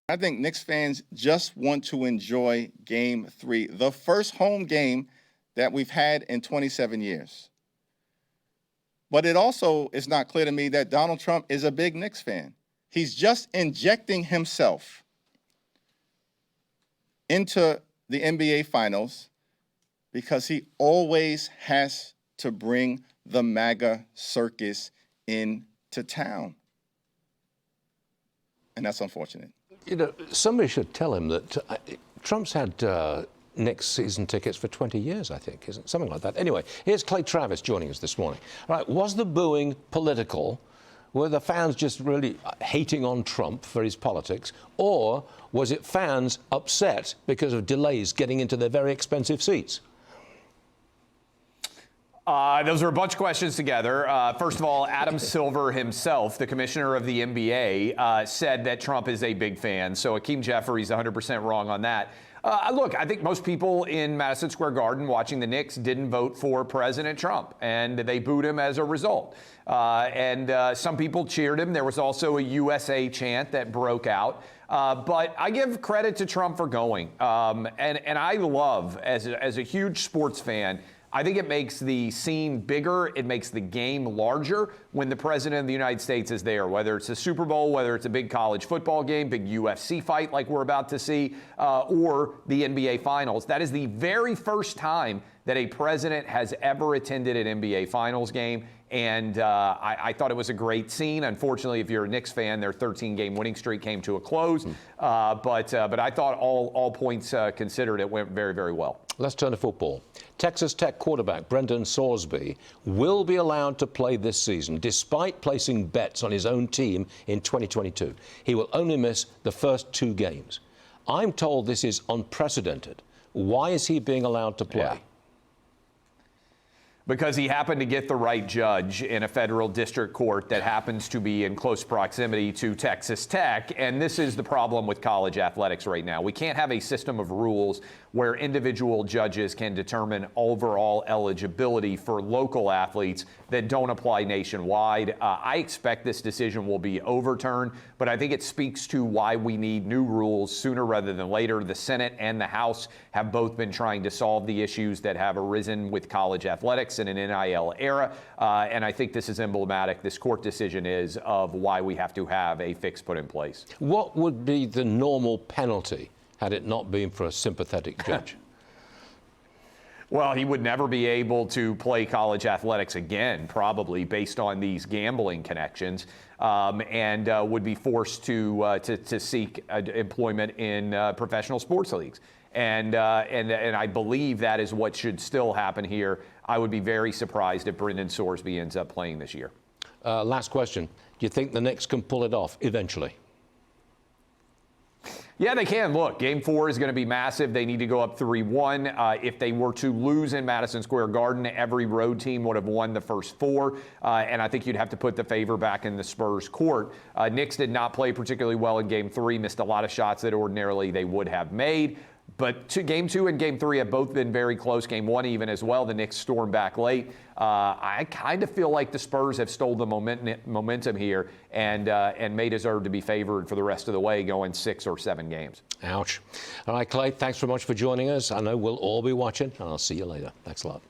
I think Knicks fans just want to enjoy Game 3, the first home game that we've had in 27 years. But it also is not clear to me that Donald Trump is a big Knicks fan. He's just injecting himself into the NBA Finals because he always has to bring the MAGA circus into town. And that's unfortunate. You know, somebody should tell him that Trump's had Knicks season tickets for 20 years, I think, isn't it? Something like that. Anyway, here's Clay Travis joining us this morning. All right, was the booing political? Were the fans just really hating on Trump for his politics? Or was it fans upset because of delays getting into their very expensive seats? Those are a bunch of questions together. First of all, Adam Silver himself, the commissioner of the NBA, said that Trump is a big fan. So Hakeem Jeffries 100% wrong on that. Look, I think most people in Madison Square Garden watching the Knicks didn't vote for President Trump, and they booed him as a result. And some people cheered him. There was also a USA chant that broke out. But I give credit to Trump for going. And I love, as a huge sports fan, I think it makes the scene bigger, it makes the game larger when the president of the United States is there, whether it's a Super Bowl, whether it's a big college football game, big UFC fight like we're about to see, or the NBA Finals. That is the very first time that a president has ever attended an NBA Finals game. And I thought it was a great scene. Unfortunately, if you're a Knicks fan, their 13-game winning streak came to a close. But I thought all points considered, it went very, very well. Let's turn to football. Texas Tech quarterback Brendan Sorsby will be allowed to play this season despite placing bets on his own team in 2022. He will only miss the first 2 games. I'm told this is unprecedented. Why is he being allowed to play? Yeah. Because he happened to get the right judge in a federal district court that happens to be in close proximity to Texas Tech. And this is the problem with college athletics right now. We can't have a system of rules where individual judges can determine overall eligibility for local athletes that don't apply nationwide. I expect this decision will be overturned, but I think it speaks to why we need new rules sooner rather than later. The Senate and the House have both been trying to solve the issues that have arisen with college athletics in an NIL era, and I think this is emblematic, this court decision is, of why we have to have a fix put in place. What would be the normal penalty had it not been for a sympathetic judge? Well, he would never be able to play college athletics again, probably based on these gambling connections, and would be forced to seek employment in professional sports leagues. And I believe that is what should still happen here. I would be very surprised if Brendan Sorsby ends up playing this year. Last question. Do you think the Knicks can pull it off eventually? Yeah, they can. Look, Game 4 is going to be massive. They need to go up 3-1. If they were to lose in Madison Square Garden, every road team would have won the first 4. And I think you'd have to put the favor back in the Spurs' court. Knicks did not play particularly well in Game 3, missed a lot of shots that ordinarily they would have made. But Game 2 and Game 3 have both been very close. Game 1 even as well. The Knicks stormed back late. I kind of feel like the Spurs have stole the momentum here and may deserve to be favored for the rest of the way, going 6 or 7 games. Ouch. All right, Clay, thanks very much for joining us. I know we'll all be watching, and I'll see you later. Thanks a lot.